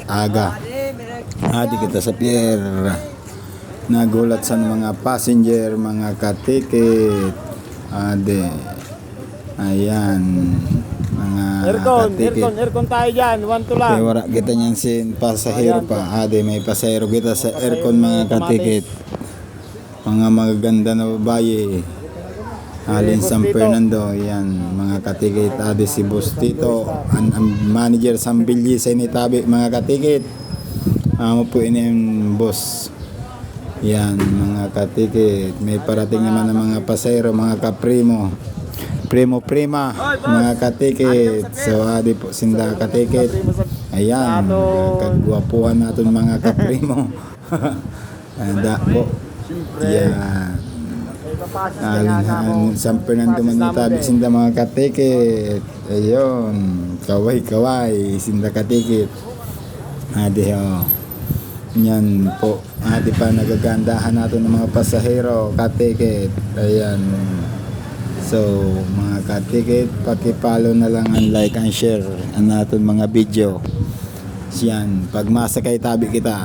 aga. Adi kita sa pier. Nagulat sa mga passenger, mga katiket. Ade. Ayan. Mga katiket. Aircon tayo dyan. 1 to lang. Kaya wala kita niyan sin pasahero pa. Ade, may pasahero kita sa aircon mga katiket. Mga magaganda na babae. Alin San Fernando, yan, mga katikit. Ade si Boss Tito, ang manager Sambilye sa initabi, mga katikit. Amo po ini yung boss. Yan, mga katikit. May parating naman ng mga pasayro, mga kaprimo. Primo-prima, mga katikit. So, ade po sinda katikit. Ayan, kagwapuan natin mga kaprimo. Anda po. Yan. San Fernando manitabi sinda mga katikit. Ayun, kaway sinda katikit. Ade ho. Yan po. Ade pa nagagandahan natin ng mga pasahero, katikit. Ayan. So, mga katikit, paki-follow na lang ang like and share ang natin mga video. Yan, pag masakay tabi kita.